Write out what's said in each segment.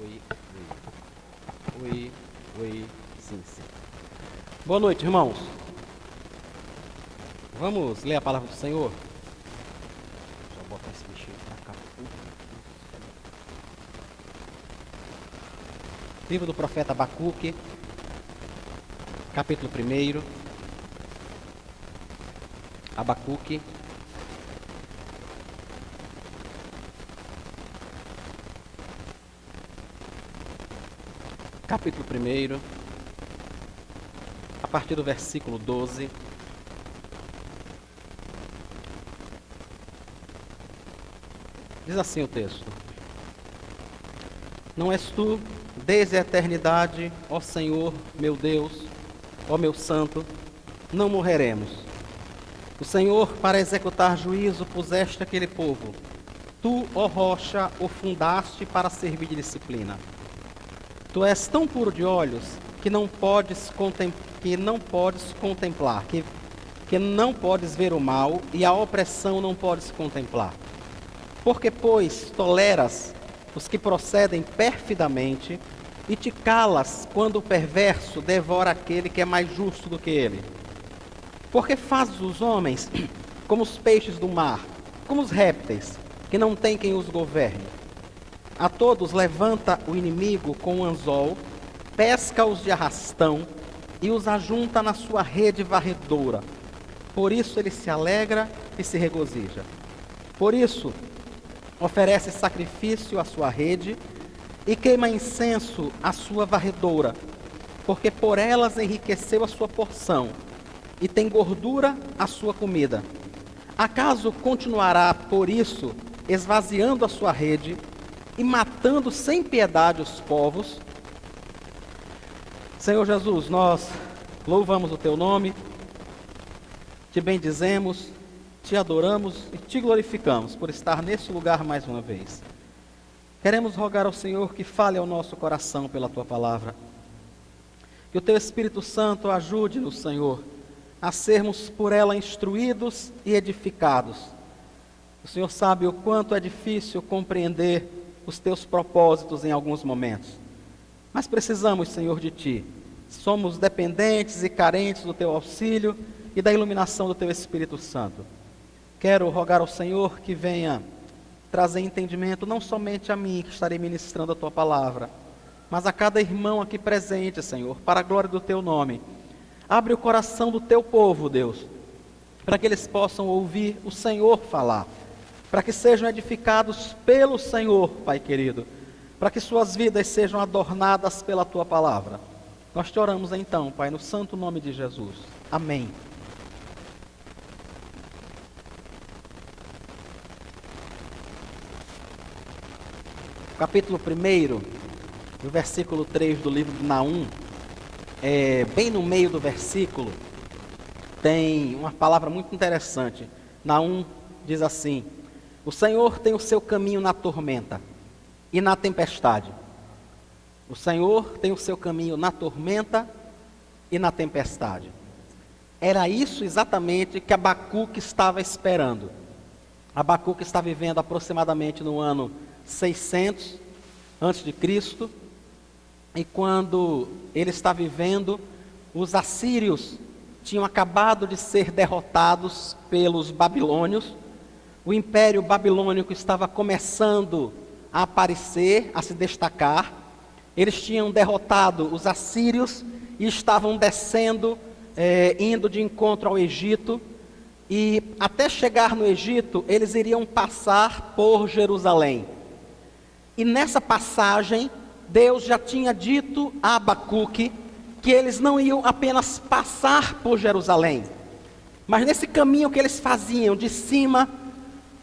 Oi, oi. Oi, oi, sim, sim. Boa noite, irmãos. Vamos ler a palavra do Senhor? Deixa eu botar esse bichinho pra cá. Livro do profeta Abacuque, capítulo 1. Abacuque. Capítulo 1, a partir do versículo 12. Diz assim o texto: Não és tu, desde a eternidade, ó Senhor, meu Deus, ó meu santo, não morreremos. O Senhor, para executar juízo, puseste aquele povo. Tu, ó rocha, o fundaste para servir de disciplina. Tu és tão puro de olhos que não podes contemplar, que não podes ver o mal e a opressão não podes contemplar. Porque, pois, toleras os que procedem perfidamente e te calas quando o perverso devora aquele que é mais justo do que ele. Porque fazes os homens como os peixes do mar, como os répteis, que não tem quem os governe. A todos levanta o inimigo com um anzol, pesca-os de arrastão e os ajunta na sua rede varredora. Por isso ele se alegra e se regozija. Por isso oferece sacrifício à sua rede e queima incenso à sua varredora, porque por elas enriqueceu a sua porção e tem gordura a sua comida. Acaso continuará, por isso, esvaziando a sua rede e matando sem piedade os povos? Senhor Jesus, nós louvamos o teu nome, te bendizemos, te adoramos e te glorificamos por estar nesse lugar mais uma vez. Queremos rogar ao Senhor que fale ao nosso coração pela tua palavra. Que o teu Espírito Santo ajude-nos, Senhor, a sermos por ela instruídos e edificados. O Senhor sabe o quanto é difícil compreender os teus propósitos em alguns momentos. Mas precisamos, Senhor, de ti. Somos dependentes e carentes do teu auxílio e da iluminação do teu Espírito Santo. Quero rogar ao Senhor que venha trazer entendimento não somente a mim, que estarei ministrando a tua palavra, mas a cada irmão aqui presente, Senhor, para a glória do teu nome. Abre o coração do teu povo, Deus, para que eles possam ouvir o Senhor falar, para que sejam edificados pelo Senhor, Pai querido, para que suas vidas sejam adornadas pela tua palavra. Nós te oramos então, Pai, no santo nome de Jesus. Amém. Capítulo 1, no versículo 3 do livro de Naum, bem no meio do versículo, tem uma palavra muito interessante. Naum diz assim: O Senhor tem o seu caminho na tormenta e na tempestade. O Senhor tem o seu caminho na tormenta e na tempestade. Era isso exatamente que Abacuque estava esperando. Abacuque está vivendo aproximadamente no ano 600 antes de Cristo, e quando ele está vivendo, os assírios tinham acabado de ser derrotados pelos babilônios. O império babilônico estava começando a aparecer, a se destacar. Eles tinham derrotado os assírios e estavam descendo, indo de encontro ao Egito. E até chegar no Egito, eles iriam passar por Jerusalém. E nessa passagem, Deus já tinha dito a Abacuque que eles não iam apenas passar por Jerusalém, mas nesse caminho que eles faziam de cima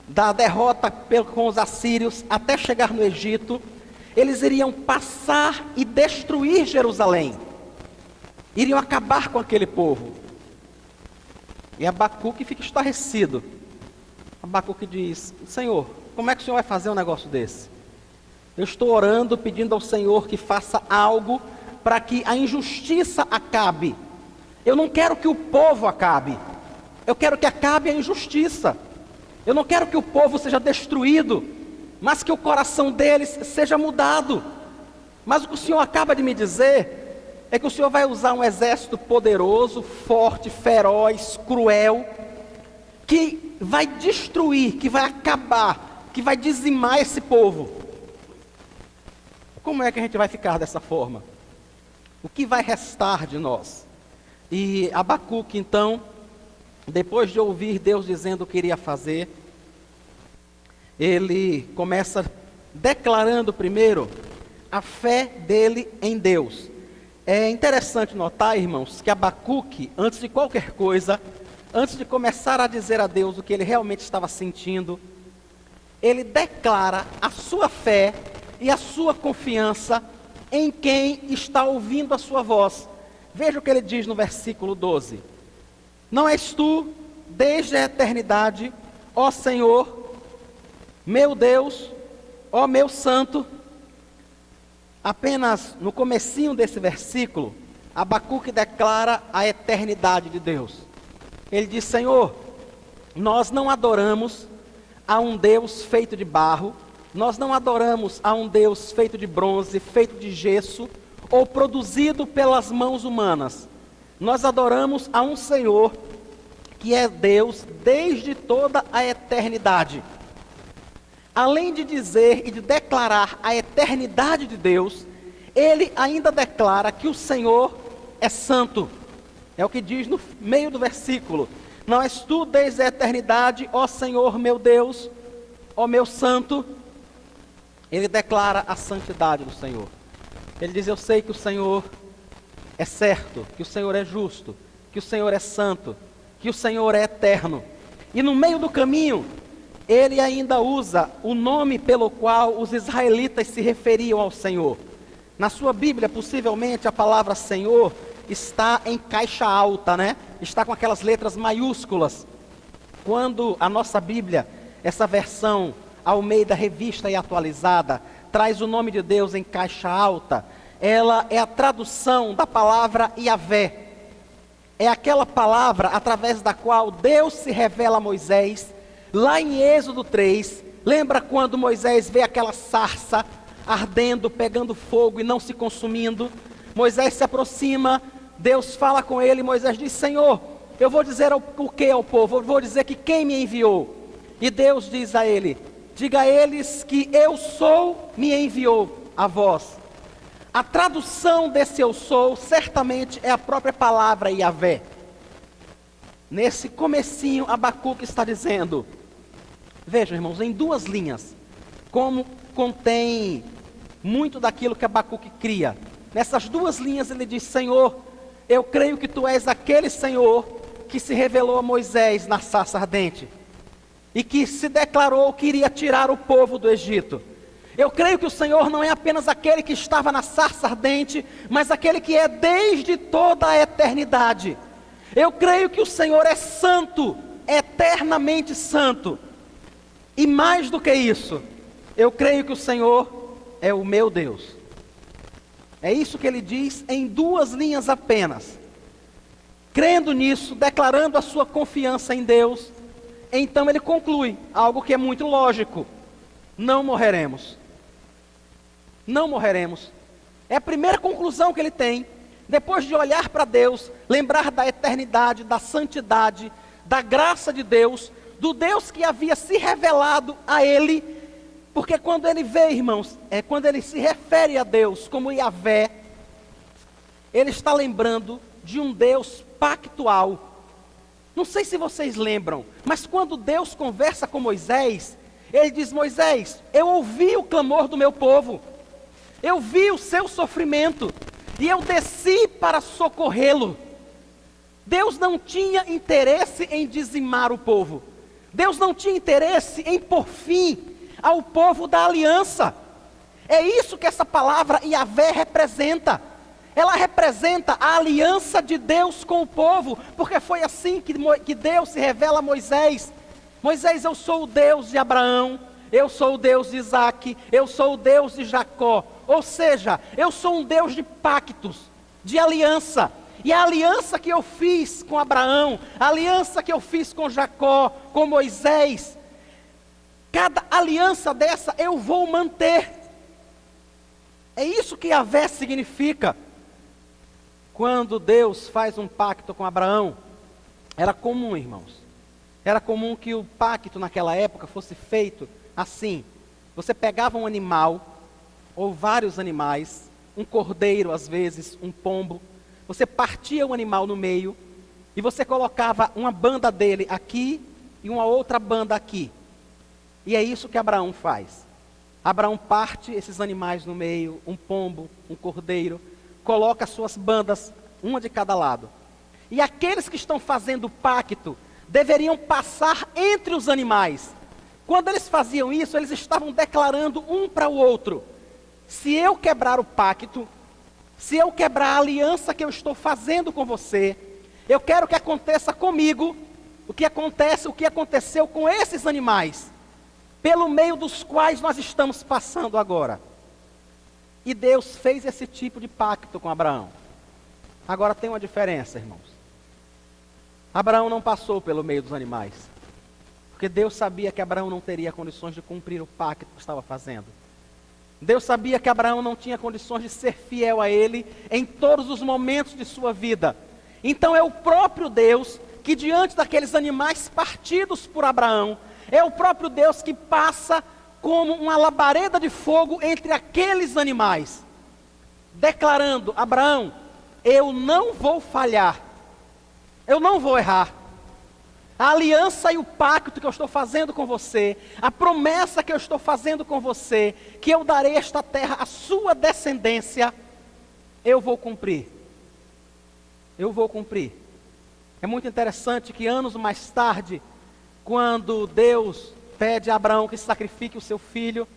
da derrota com os assírios até chegar no Egito, eles iriam passar e destruir Jerusalém, iriam acabar com aquele povo. E Abacuque fica estarrecido. Abacuque diz: Senhor, como é que o Senhor vai fazer um negócio desse? Eu estou orando, pedindo ao Senhor que faça algo para que a injustiça acabe. Eu não quero que o povo acabe, eu quero que acabe a injustiça. Eu não quero que o povo seja destruído, mas que o coração deles seja mudado, Mas o que o Senhor acaba de me dizer é que o Senhor vai usar um exército poderoso, forte, feroz, cruel, que vai destruir, que vai acabar, que vai dizimar esse povo. Como é que a gente vai ficar dessa forma? O que vai restar de nós? E Abacuque, então, depois de ouvir Deus dizendo o que iria fazer, ele começa declarando primeiro a fé dele em Deus. É interessante notar, irmãos, que Abacuque, antes de qualquer coisa, antes de começar a dizer a Deus o que ele realmente estava sentindo, ele declara a sua fé e a sua confiança em quem está ouvindo a sua voz. Veja o que ele diz no versículo 12. Não és tu, desde a eternidade, ó Senhor, meu Deus, ó meu Santo. Apenas no comecinho desse versículo, Abacuque declara a eternidade de Deus. Ele diz: Senhor, nós não adoramos a um Deus feito de barro, nós não adoramos a um Deus feito de bronze, feito de gesso, ou produzido pelas mãos humanas. Nós adoramos a um Senhor que é Deus desde toda a eternidade. Além de dizer e de declarar a eternidade de Deus, ele ainda declara que o Senhor é santo. É o que diz no meio do versículo. Não és tu desde a eternidade, ó Senhor meu Deus, ó meu santo. Ele declara a santidade do Senhor. Ele diz: eu sei que o Senhor é certo, que o Senhor é justo, que o Senhor é santo, que o Senhor é eterno. E no meio do caminho, ele ainda usa o nome pelo qual os israelitas se referiam ao Senhor. Na sua Bíblia, possivelmente, a palavra Senhor está em caixa alta, né? Está com aquelas letras maiúsculas. Quando a nossa Bíblia, essa versão Almeida Revista e Atualizada, traz o nome de Deus em caixa alta, ela é a tradução da palavra Yahvé. É aquela palavra através da qual Deus se revela a Moisés. Lá em Êxodo 3, lembra quando Moisés vê aquela sarça ardendo, pegando fogo e não se consumindo? Moisés se aproxima, Deus fala com ele, Moisés diz: Senhor, eu vou dizer o que ao povo? Eu vou dizer que quem me enviou? E Deus diz a ele: diga a eles que eu sou me enviou a vós. A tradução desse eu sou certamente é a própria palavra Yahvé. Nesse comecinho, Abacuque está dizendo, vejam, irmãos, em duas linhas, como contém muito daquilo que Abacuque cria. Nessas duas linhas ele diz: Senhor, eu creio que tu és aquele Senhor que se revelou a Moisés na sarça ardente e que se declarou que iria tirar o povo do Egito. Eu creio que o Senhor não é apenas aquele que estava na sarça ardente, mas aquele que é desde toda a eternidade. Eu creio que o Senhor é santo, eternamente santo. E mais do que isso, eu creio que o Senhor é o meu Deus. É isso que ele diz em duas linhas apenas. Crendo nisso, declarando a sua confiança em Deus, então ele conclui algo que é muito lógico: não morreremos. Não morreremos. É a primeira conclusão que ele tem. Depois de olhar para Deus, lembrar da eternidade, da santidade, da graça de Deus, do Deus que havia se revelado a ele. Porque quando ele vê, irmãos, quando ele se refere a Deus como Yahvé, ele está lembrando de um Deus pactual. Não sei se vocês lembram, mas quando Deus conversa com Moisés, ele diz: Moisés, eu ouvi o clamor do meu povo, eu vi o seu sofrimento, e eu desci para socorrê-lo. Deus não tinha interesse em dizimar o povo. Deus não tinha interesse em pôr fim ao povo da aliança. É isso que essa palavra Yahvé representa. Ela representa a aliança de Deus com o povo, porque foi assim que Deus se revela a Moisés. Moisés, eu sou o Deus de Abraão, eu sou o Deus de Isaque, eu sou o Deus de Jacó. Ou seja, eu sou um Deus de pactos, de aliança. E a aliança que eu fiz com Abraão, a aliança que eu fiz com Jacó, com Moisés, cada aliança dessa eu vou manter. É isso que Yahvé significa. Quando Deus faz um pacto com Abraão, era comum, irmãos. Era comum que o pacto naquela época fosse feito assim. Você pegava um animal, ou vários animais, um cordeiro às vezes, um pombo. Você partia o animal no meio e você colocava uma banda dele aqui e uma outra banda aqui. E é isso que Abraão faz. Abraão parte esses animais no meio, um pombo, um cordeiro, coloca as suas bandas, uma de cada lado. E aqueles que estão fazendo o pacto deveriam passar entre os animais. Quando eles faziam isso, eles estavam declarando um para o outro: se eu quebrar o pacto, se eu quebrar a aliança que eu estou fazendo com você, eu quero que aconteça comigo o que aconteceu com esses animais, pelo meio dos quais nós estamos passando agora. E Deus fez esse tipo de pacto com Abraão. Agora tem uma diferença, irmãos. Abraão não passou pelo meio dos animais, porque Deus sabia que Abraão não teria condições de cumprir o pacto que estava fazendo. Deus sabia que Abraão não tinha condições de ser fiel a Ele em todos os momentos de sua vida. Então é o próprio Deus que, diante daqueles animais partidos por Abraão, é o próprio Deus que passa como uma labareda de fogo entre aqueles animais, declarando: Abraão, eu não vou falhar, eu não vou errar. A aliança e o pacto que eu estou fazendo com você, a promessa que eu estou fazendo com você, que eu darei esta terra à sua descendência, eu vou cumprir. Eu vou cumprir. É muito interessante que anos mais tarde, quando Deus pede a Abraão que sacrifique o seu filho,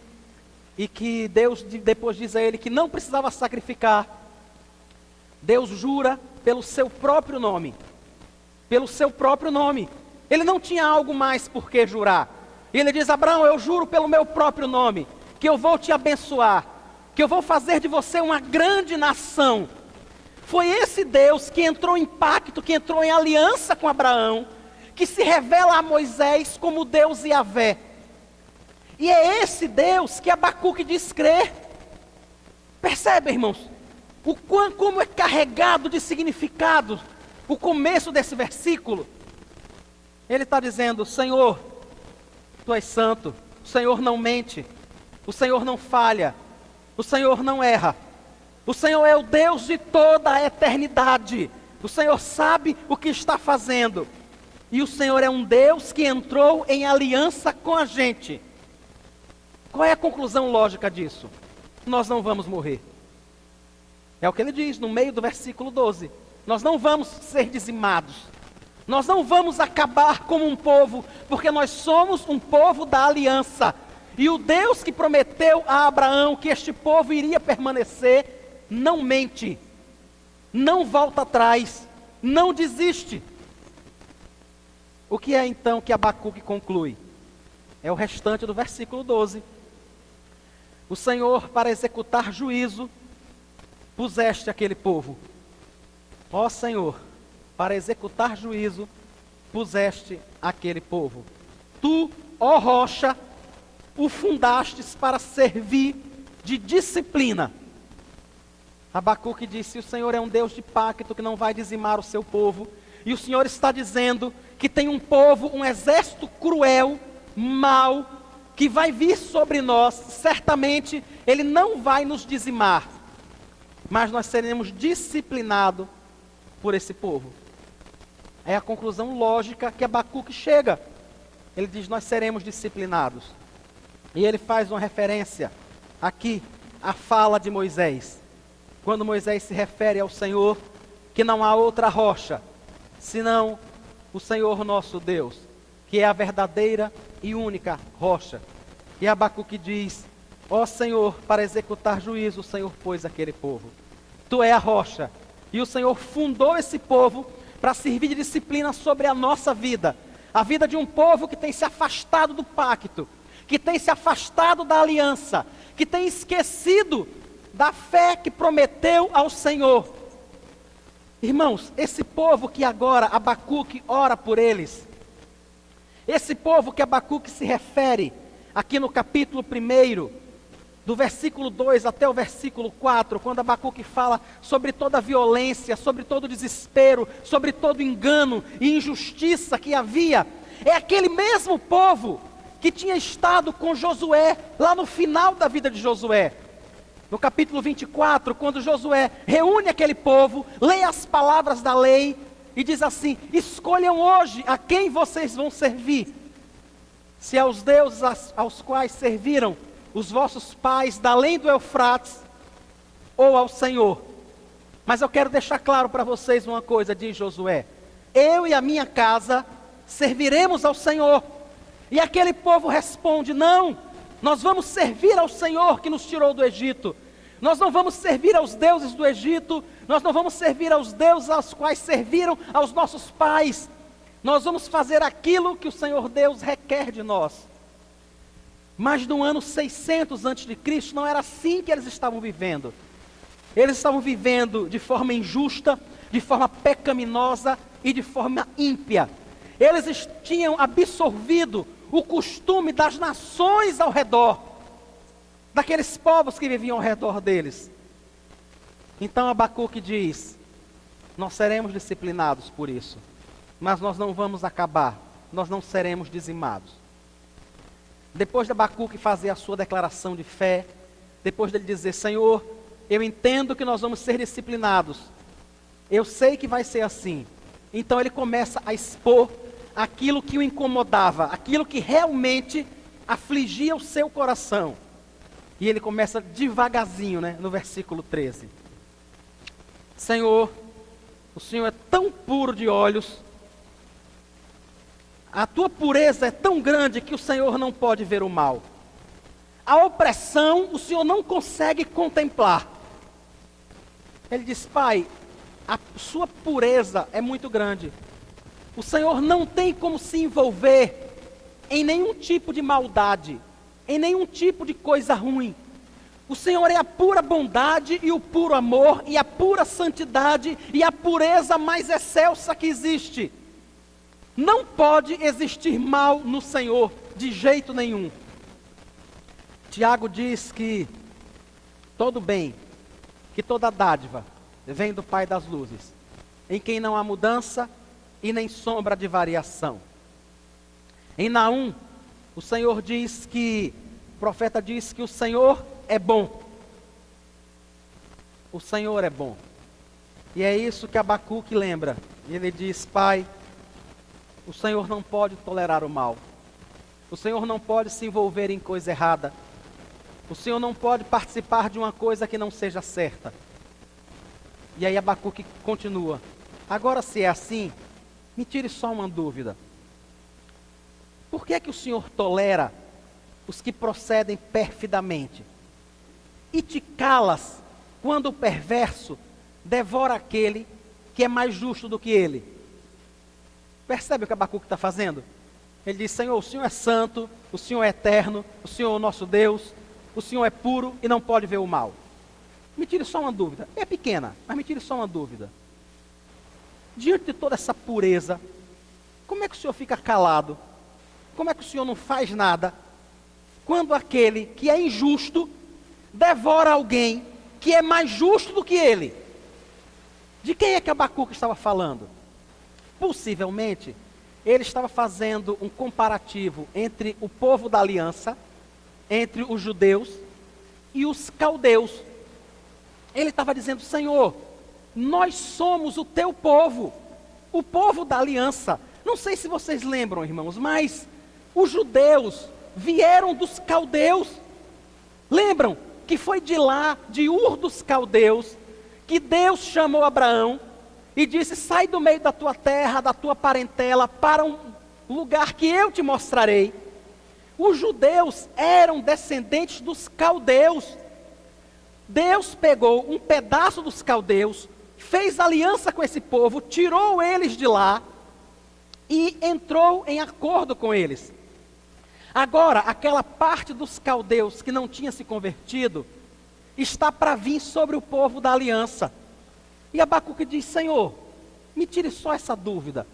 e que Deus depois diz a ele que não precisava sacrificar, Deus jura pelo seu próprio nome. Pelo seu próprio nome. Ele não tinha algo mais por que jurar. E ele diz: Abraão, eu juro pelo meu próprio nome, que eu vou te abençoar, que eu vou fazer de você uma grande nação. Foi esse Deus que entrou em pacto, que entrou em aliança com Abraão, que se revela a Moisés como Deus Yahvé. E é esse Deus que Abacuque diz crer. Percebe, irmãos? Como é carregado de significado o começo desse versículo. Ele está dizendo: Senhor, Tu és santo, o Senhor não mente, o Senhor não falha, o Senhor não erra, o Senhor é o Deus de toda a eternidade, o Senhor sabe o que está fazendo, e o Senhor é um Deus que entrou em aliança com a gente. Qual é a conclusão lógica disso? Nós não vamos morrer. É o que ele diz no meio do versículo 12. Nós não vamos ser dizimados. Nós não vamos acabar como um povo, porque nós somos um povo da aliança. E o Deus que prometeu a Abraão que este povo iria permanecer, não mente, não volta atrás, não desiste. O que é então que Abacuque conclui? É o restante do versículo 12. O Senhor, para executar juízo, puseste aquele povo. Ó Senhor, para executar juízo, puseste aquele povo. Tu, ó rocha, o fundastes para servir de disciplina. Abacuque disse: o Senhor é um Deus de pacto que não vai dizimar o seu povo. E o Senhor está dizendo que tem um povo, um exército cruel, mau, que vai vir sobre nós. Certamente ele não vai nos dizimar, mas nós seremos disciplinados por esse povo. É a conclusão lógica que Abacuque chega. Ele diz: nós seremos disciplinados. E ele faz uma referência aqui à fala de Moisés. Quando Moisés se refere ao Senhor, que não há outra rocha, senão o Senhor nosso Deus, que é a verdadeira e única rocha. E Abacuque diz: ó Senhor, para executar juízo, o Senhor pôs aquele povo. Tu é a rocha. E o Senhor fundou esse povo para servir de disciplina sobre a nossa vida. A vida de um povo que tem se afastado do pacto, que tem se afastado da aliança, que tem esquecido da fé que prometeu ao Senhor. Irmãos, esse povo que agora Abacuque ora por eles, esse povo que Abacuque se refere aqui no capítulo 1, do versículo 2 até o versículo 4, quando Abacuque fala sobre toda a violência, sobre todo o desespero, sobre todo o engano e injustiça que havia, é aquele mesmo povo que tinha estado com Josué, lá no final da vida de Josué. No capítulo 24, quando Josué reúne aquele povo, lê as palavras da lei e diz assim: escolham hoje a quem vocês vão servir. Se aos deuses aos quais serviram os vossos pais da além do Eufrates, ou ao Senhor. Mas eu quero deixar claro para vocês uma coisa, diz Josué: eu e a minha casa serviremos ao Senhor. E aquele povo responde: não, nós vamos servir ao Senhor que nos tirou do Egito. Nós não vamos servir aos deuses do Egito, nós não vamos servir aos deuses aos quais serviram aos nossos pais. Nós vamos fazer aquilo que o Senhor Deus requer de nós. Mas no ano 600 a.C., não era assim que eles estavam vivendo. Eles estavam vivendo de forma injusta, de forma pecaminosa e de forma ímpia. Eles tinham absorvido o costume das nações ao redor, daqueles povos que viviam ao redor deles. Então Abacuque diz: nós seremos disciplinados por isso, mas nós não vamos acabar, nós não seremos dizimados. Depois de Abacuque fazer a sua declaração de fé, depois dele dizer: Senhor, eu entendo que nós vamos ser disciplinados, eu sei que vai ser assim. Então ele começa a expor aquilo que o incomodava, aquilo que realmente afligia o seu coração. E ele começa devagarzinho, no versículo 13. Senhor, o Senhor é tão puro de olhos, a tua pureza é tão grande que o Senhor não pode ver o mal. A opressão o Senhor não consegue contemplar. Ele diz: Pai, a sua pureza é muito grande. O Senhor não tem como se envolver em nenhum tipo de maldade, em nenhum tipo de coisa ruim. O Senhor é a pura bondade e o puro amor e a pura santidade e a pureza mais excelsa que existe. Não pode existir mal no Senhor, de jeito nenhum. Tiago diz que todo bem, que toda dádiva vem do Pai das luzes, em quem não há mudança e nem sombra de variação. Em Naum, o profeta diz que o Senhor é bom. O Senhor é bom. E é isso que Abacuque lembra. Ele diz: Pai, o Senhor não pode tolerar o mal. O Senhor não pode se envolver em coisa errada. O Senhor não pode participar de uma coisa que não seja certa. E aí Abacuque continua: agora, se é assim, me tire só uma dúvida. Por que é que o Senhor tolera os que procedem perfidamente? E te calas quando o perverso devora aquele que é mais justo do que ele? Percebe o que Abacuque está fazendo? Ele diz: Senhor, o Senhor é santo, o Senhor é eterno, o Senhor é o nosso Deus, o Senhor é puro e não pode ver o mal. Me tire só uma dúvida, é pequena, mas me tire só uma dúvida. Diante de toda essa pureza, como é que o Senhor fica calado? Como é que o Senhor não faz nada quando aquele que é injusto devora alguém que é mais justo do que ele? De quem é que Abacuque estava falando? Possivelmente, ele estava fazendo um comparativo entre o povo da aliança, entre os judeus e os caldeus. Ele estava dizendo: Senhor, nós somos o teu povo, o povo da aliança. Não sei se vocês lembram, irmãos, mas os judeus vieram dos caldeus. Lembram que foi de lá, de Ur dos caldeus, que Deus chamou Abraão e disse: sai do meio da tua terra, da tua parentela, para um lugar que eu te mostrarei. Os judeus eram descendentes dos caldeus. Deus pegou um pedaço dos caldeus, fez aliança com esse povo, tirou eles de lá e entrou em acordo com eles. Agora, aquela parte dos caldeus que não tinha se convertido, está para vir sobre o povo da aliança. E Abacuque diz: Senhor, me tire só essa dúvida.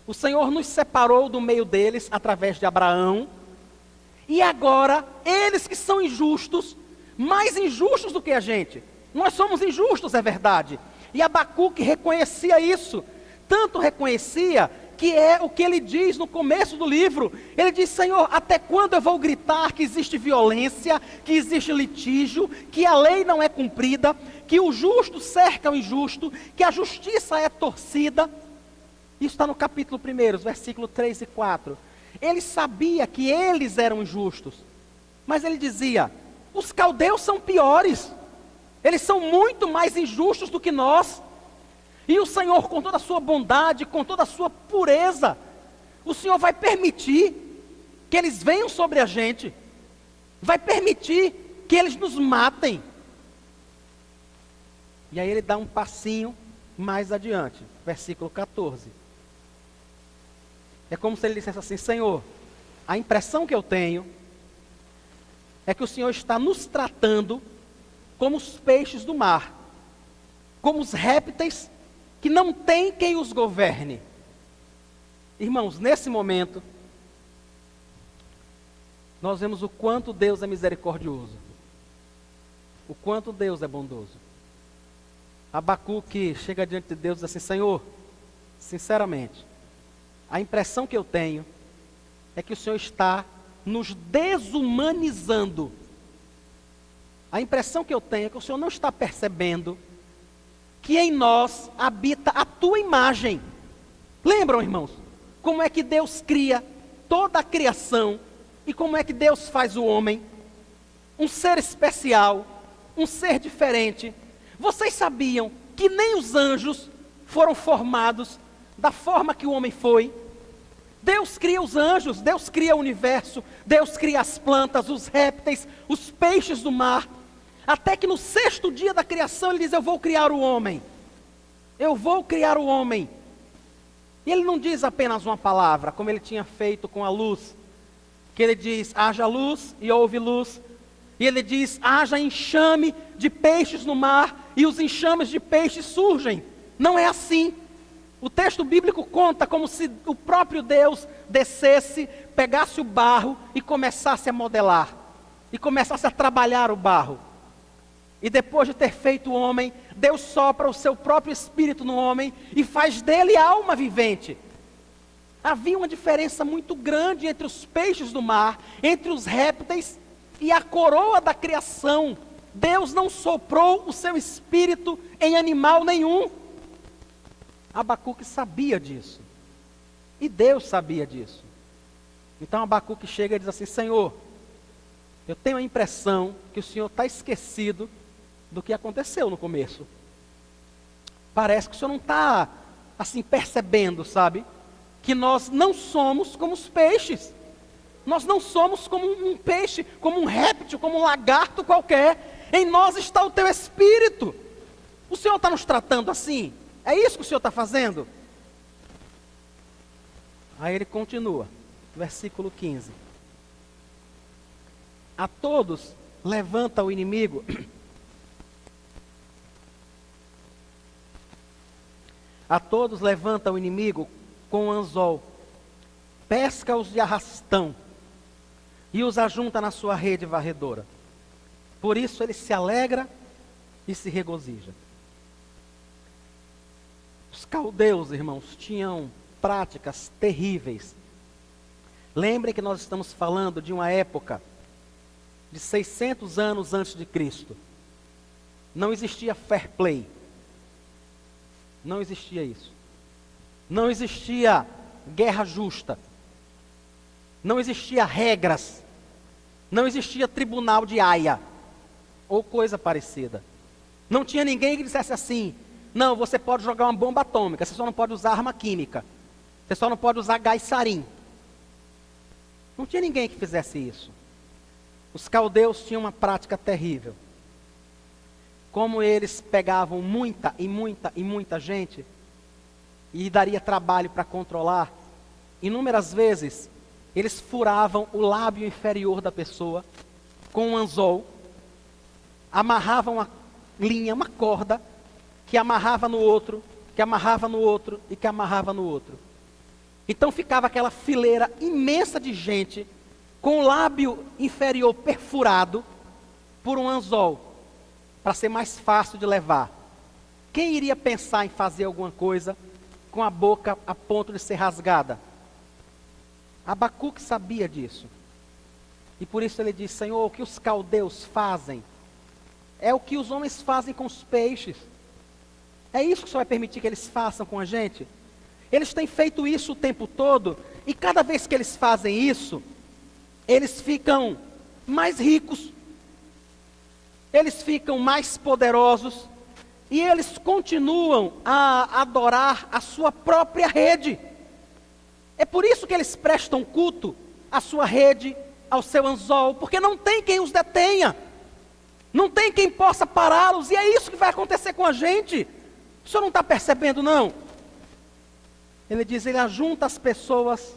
O Senhor nos separou do meio deles através de Abraão, e agora, eles que são injustos, mais injustos do que a gente. Nós somos injustos, é verdade. E Abacuque reconhecia isso. Tanto reconhecia que é o que ele diz no começo do livro. Ele diz: Senhor, até quando eu vou gritar que existe violência, que existe litígio, que a lei não é cumprida, que o justo cerca o injusto, que a justiça é torcida? Isso está no capítulo 1, versículos 3 e 4. Ele sabia que eles eram injustos, mas ele dizia: os caldeus são piores, eles são muito mais injustos do que nós. E o Senhor, com toda a sua bondade, com toda a sua pureza, o Senhor vai permitir que eles venham sobre a gente, vai permitir que eles nos matem. E aí ele dá um passinho mais adiante, versículo 14. É como se ele dissesse assim: Senhor, a impressão que eu tenho é que o Senhor está nos tratando como os peixes do mar, como os répteis que não tem quem os governe. Irmãos, nesse momento, nós vemos o quanto Deus é misericordioso, o quanto Deus é bondoso. Abacuque chega diante de Deus e diz assim: Senhor, sinceramente, a impressão que eu tenho é que o Senhor está nos desumanizando. A impressão que eu tenho é que o Senhor não está percebendo que em nós habita a tua imagem. Lembram, irmãos, como é que Deus cria toda a criação e como é que Deus faz o homem? Um ser especial, um ser diferente. Vocês sabiam que nem os anjos foram formados da forma que o homem foi? Deus cria os anjos, Deus cria o universo, Deus cria as plantas, os répteis, os peixes do mar. Até que no 6º dia da criação ele diz: eu vou criar o homem. Eu vou criar o homem. E ele não diz apenas uma palavra, como ele tinha feito com a luz. Que ele diz: haja luz e houve luz. E ele diz: haja enxame de peixes no mar e os enxames de peixes surgem. Não é assim. O texto bíblico conta como se o próprio Deus descesse, pegasse o barro e começasse a modelar. E começasse a trabalhar o barro. E depois de ter feito o homem, Deus sopra o seu próprio espírito no homem e faz dele alma vivente. Havia uma diferença muito grande entre os peixes do mar, entre os répteis e a coroa da criação. Deus não soprou o seu espírito em animal nenhum. Abacuque sabia disso. E Deus sabia disso. Então Abacuque chega e diz assim: Senhor, eu tenho a impressão que o Senhor está esquecido do que aconteceu no começo. Parece que o Senhor não está assim percebendo, sabe? Que nós não somos como os peixes. Nós não somos como um peixe, como um réptil, como um lagarto qualquer. Em nós está o teu espírito. O Senhor está nos tratando assim? É isso que o Senhor está fazendo? Aí ele continua, versículo 15. A todos levanta o inimigo. A todos levanta o inimigo com anzol, pesca-os de arrastão e os ajunta na sua rede varredora. Por isso ele se alegra e se regozija. Os caldeus, irmãos, tinham práticas terríveis. Lembrem que nós estamos falando de uma época de 600 anos antes de Cristo. Não existia fair play. Não existia isso. Não existia guerra justa. Não existia regras. Não existia tribunal de Haia ou coisa parecida. Não tinha ninguém que dissesse assim: não, você pode jogar uma bomba atômica, você só não pode usar arma química. Você só não pode usar gás sarin. Não tinha ninguém que fizesse isso. Os caldeus tinham uma prática terrível. Como eles pegavam muita e muita e muita gente, e daria trabalho para controlar, inúmeras vezes, eles furavam o lábio inferior da pessoa com um anzol, amarravam uma linha, uma corda, que amarrava no outro, que amarrava no outro e que amarrava no outro. Então ficava aquela fileira imensa de gente, com o lábio inferior perfurado, por um anzol, para ser mais fácil de levar. Quem iria pensar em fazer alguma coisa com a boca a ponto de ser rasgada? Abacuque sabia disso. E por isso ele diz: Senhor, o que os caldeus fazem é o que os homens fazem com os peixes. É isso que o Senhor vai permitir que eles façam com a gente? Eles têm feito isso o tempo todo, e cada vez que eles fazem isso, eles ficam mais ricos, eles ficam mais poderosos, e eles continuam a adorar a sua própria rede. É por isso que eles prestam culto à sua rede, ao seu anzol, porque não tem quem os detenha, não tem quem possa pará-los, e é isso que vai acontecer com a gente. O senhor não está percebendo, não? Ele diz, ele ajunta as pessoas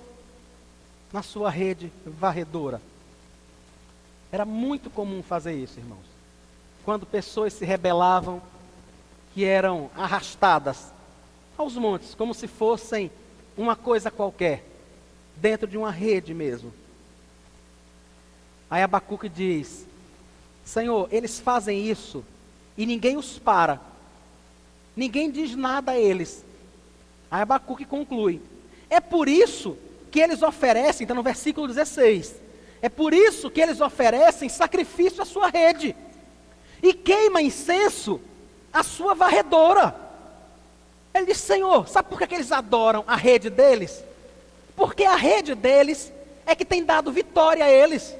na sua rede varredora. Era muito comum fazer isso, irmãos. Quando pessoas se rebelavam, que eram arrastadas aos montes, como se fossem uma coisa qualquer, dentro de uma rede mesmo. Aí Abacuque diz, Senhor, eles fazem isso e ninguém os para. Ninguém diz nada a eles. Aí Abacuque conclui, é por isso que eles oferecem, então no versículo 16, é por isso que eles oferecem sacrifício à sua rede, e queima incenso à sua varredora. Ele diz, Senhor, sabe por que eles adoram a rede deles? Porque a rede deles é que tem dado vitória a eles.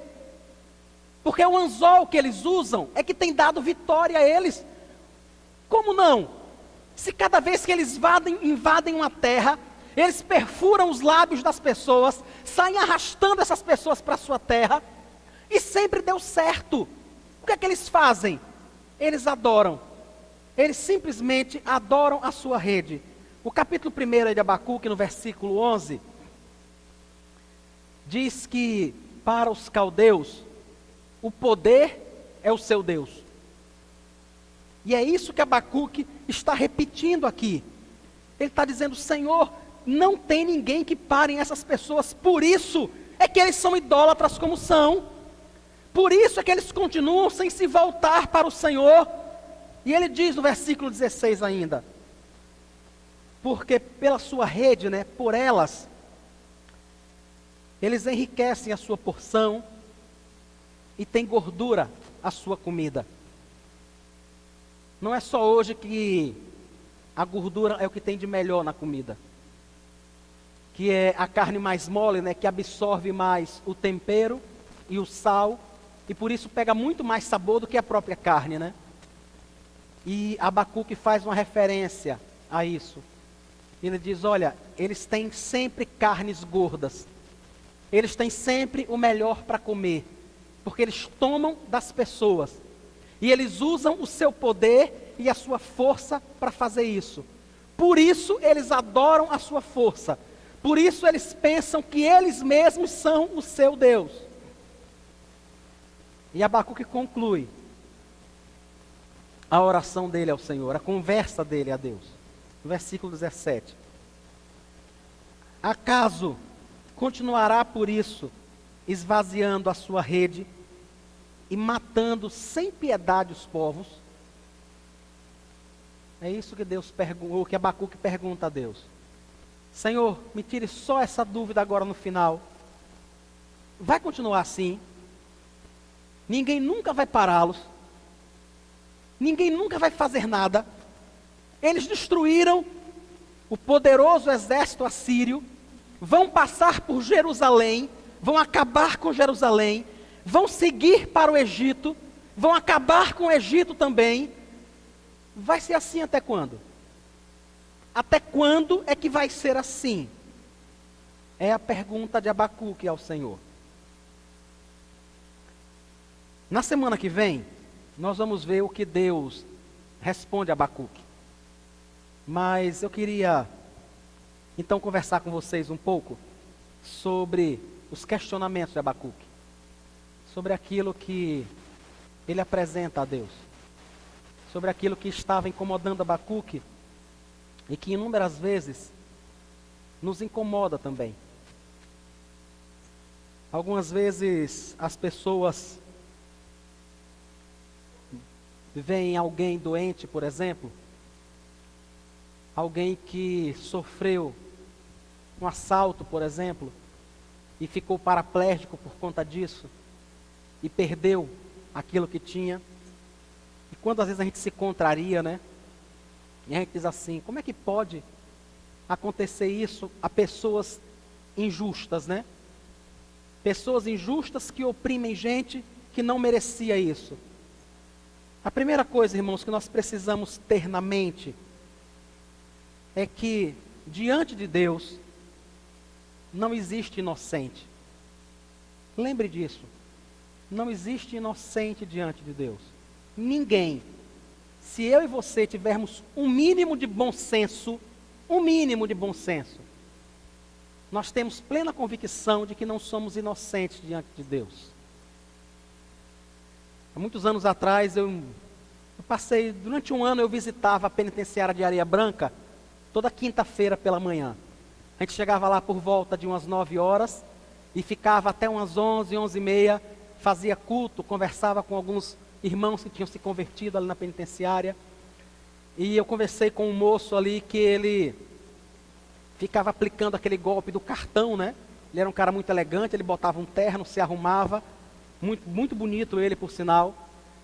Porque o anzol que eles usam é que tem dado vitória a eles. Como não? Se cada vez que eles invadem uma terra, eles perfuram os lábios das pessoas, saem arrastando essas pessoas para a sua terra, e sempre deu certo. O que é que eles fazem? Eles adoram. Eles simplesmente adoram a sua rede. O capítulo 1 de Abacuque, no versículo 11, diz que para os caldeus, o poder é o seu Deus. E é isso que Abacuque está repetindo aqui. Ele está dizendo, Senhor, não tem ninguém que pare essas pessoas. Por isso é que eles são idólatras como são. Por isso é que eles continuam sem se voltar para o Senhor. E ele diz no versículo 16 ainda, porque pela sua rede, por elas, eles enriquecem a sua porção e tem gordura a sua comida. Não é só hoje que a gordura é o que tem de melhor na comida, que é a carne mais mole, que absorve mais o tempero e o sal, e por isso pega muito mais sabor do que a própria carne, E Abacuque faz uma referência a isso. Ele diz, olha, eles têm sempre carnes gordas, eles têm sempre o melhor para comer, porque eles tomam das pessoas, e eles usam o seu poder e a sua força para fazer isso. Por isso eles adoram a sua força, por isso eles pensam que eles mesmos são o seu Deus. E Abacuque conclui a oração dele ao Senhor, a conversa dele a Deus. No versículo 17. Acaso continuará por isso, esvaziando a sua rede e matando sem piedade os povos? É isso que que Abacuque pergunta a Deus. Senhor, me tire só essa dúvida agora no final. Vai continuar assim? Ninguém nunca vai pará-los? Ninguém nunca vai fazer nada? Eles destruíram o poderoso exército assírio, vão passar por Jerusalém, vão acabar com Jerusalém, vão seguir para o Egito, vão acabar com o Egito também. Vai ser assim até quando? Até quando é que vai ser assim? É a pergunta de Abacuque ao Senhor. Na semana que vem, nós vamos ver o que Deus responde a Abacuque. Mas eu queria, então, conversar com vocês um pouco sobre os questionamentos de Abacuque, sobre aquilo que ele apresenta a Deus, sobre aquilo que estava incomodando Abacuque e que inúmeras vezes nos incomoda também. Algumas vezes as pessoas vem alguém doente, por exemplo, alguém que sofreu um assalto, por exemplo, e ficou paraplégico por conta disso, e perdeu aquilo que tinha. E quando às vezes a gente se contraria, né? E a gente diz assim, como é que pode acontecer isso a pessoas injustas, né? Pessoas injustas que oprimem gente que não merecia isso. A primeira coisa, irmãos, que nós precisamos ter na mente é que diante de Deus não existe inocente. Lembre disso. Não existe inocente diante de Deus. Ninguém. Se eu e você tivermos um mínimo de bom senso, nós temos plena convicção de que não somos inocentes diante de Deus. Há muitos anos atrás, eu passei, durante um ano eu visitava a penitenciária de Areia Branca, toda quinta-feira pela manhã. A gente chegava lá por volta de umas 9 horas e ficava até umas 11, 11h30, fazia culto, conversava com alguns irmãos que tinham se convertido ali na penitenciária. E eu conversei com um moço ali que ele ficava aplicando aquele golpe do cartão, né? Ele era um cara muito elegante, ele botava um terno, se arrumava, muito, muito bonito ele, por sinal.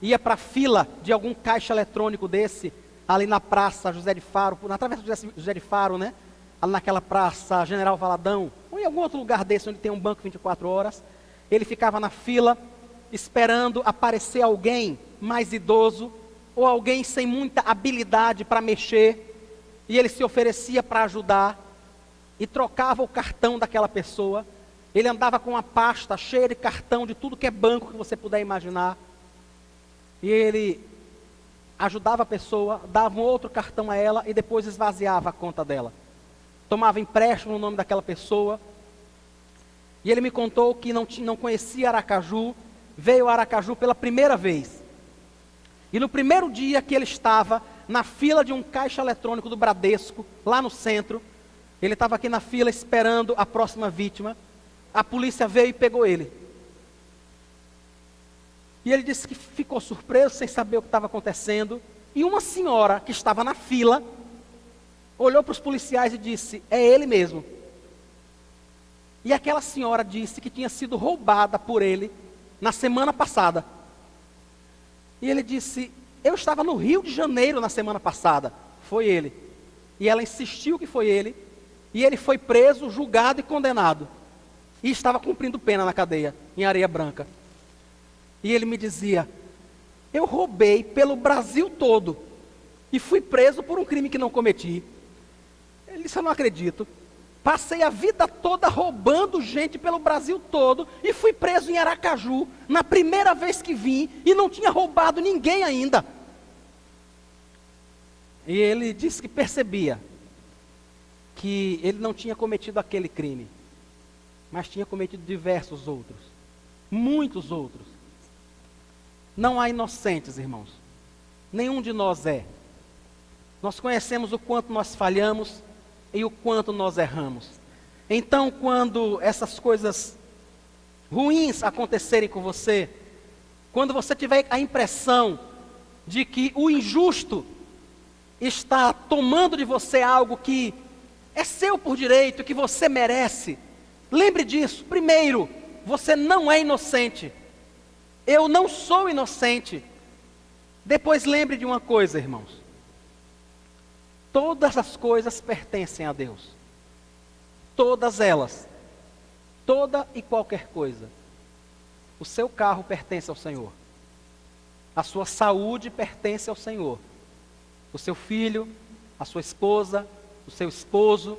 Ia para a fila de algum caixa eletrônico desse, ali na Praça José de Faro, na Travessa José de Faro, né? Ali naquela Praça General Valadão, ou em algum outro lugar desse, onde tem um banco 24 horas. Ele ficava na fila, esperando aparecer alguém mais idoso, ou alguém sem muita habilidade para mexer, e ele se oferecia para ajudar, e trocava o cartão daquela pessoa. Ele andava com uma pasta cheia de cartão, de tudo que é banco que você puder imaginar, e ele ajudava a pessoa, dava um outro cartão a ela, e depois esvaziava a conta dela. Tomava empréstimo no nome daquela pessoa, e ele me contou que não conhecia Aracaju, veio a Aracaju pela primeira vez. E no primeiro dia que ele estava na fila de um caixa eletrônico do Bradesco, lá no centro, ele estava aqui na fila esperando a próxima vítima, a polícia veio e pegou ele. E ele disse que ficou surpreso, sem saber o que estava acontecendo, e uma senhora que estava na fila, olhou para os policiais e disse, é ele mesmo. E aquela senhora disse que tinha sido roubada por ele na semana passada. E ele disse, eu estava no Rio de Janeiro na semana passada. Foi ele. E ela insistiu que foi ele. E ele foi preso, julgado e condenado. E estava cumprindo pena na cadeia, em Areia Branca. E ele me dizia, eu roubei pelo Brasil todo. E fui preso por um crime que não cometi. Ele disse, eu não acredito. Passei a vida toda roubando gente pelo Brasil todo e fui preso em Aracaju na primeira vez que vim e não tinha roubado ninguém ainda. E ele disse que percebia que ele não tinha cometido aquele crime, mas tinha cometido diversos outros, muitos outros. Não há inocentes, irmãos. Nenhum de nós é. Nós conhecemos o quanto nós falhamos e o quanto nós erramos. Então, quando essas coisas ruins acontecerem com você, quando você tiver a impressão de que o injusto está tomando de você algo que é seu por direito, que você merece, lembre disso. Primeiro, você não é inocente. Eu não sou inocente. Depois lembre de uma coisa, irmãos. Todas as coisas pertencem a Deus. Todas elas. Toda e qualquer coisa. O seu carro pertence ao Senhor. A sua saúde pertence ao Senhor. O seu filho, a sua esposa, o seu esposo,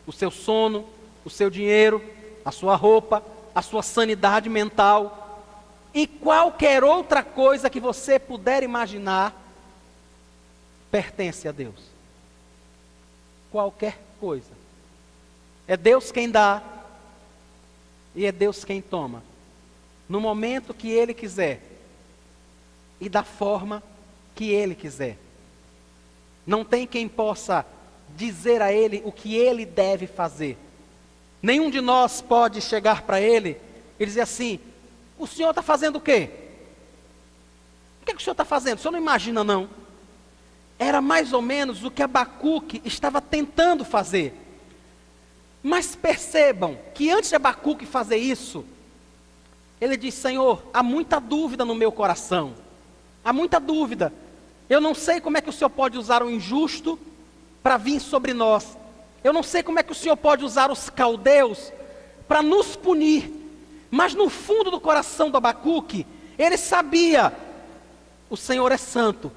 o seu sono, o seu dinheiro, a sua roupa, a sua sanidade mental e qualquer outra coisa que você puder imaginar pertence a Deus. Qualquer coisa. É Deus quem dá e é Deus quem toma. No momento que Ele quiser e da forma que Ele quiser. Não tem quem possa dizer a Ele o que Ele deve fazer. Nenhum de nós pode chegar para Ele e dizer assim, o Senhor está fazendo o quê? O que que o senhor está fazendo? O senhor não imagina, não? Era mais ou menos o que Abacuque estava tentando fazer. Mas percebam que antes de Abacuque fazer isso, ele diz: Senhor, há muita dúvida no meu coração. Há muita dúvida. Eu não sei como é que o Senhor pode usar o injusto para vir sobre nós. Eu não sei como é que o Senhor pode usar os caldeus para nos punir. Mas no fundo do coração do Abacuque, ele sabia: o Senhor é santo.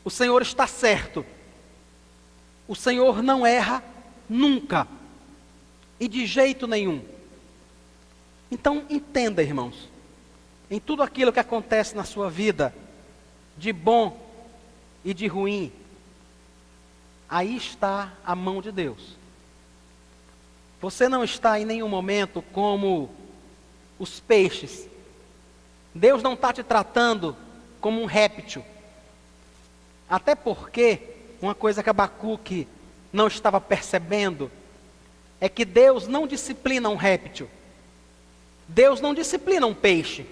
O Senhor está certo. O Senhor não erra nunca. E de jeito nenhum. Então entenda, irmãos, em tudo aquilo que acontece na sua vida, de bom e de ruim, aí está a mão de Deus. Você não está em nenhum momento como os peixes. Deus não está te tratando como um réptil. Até porque, uma coisa que Abacuque não estava percebendo, é que Deus não disciplina um réptil. Deus não disciplina um peixe.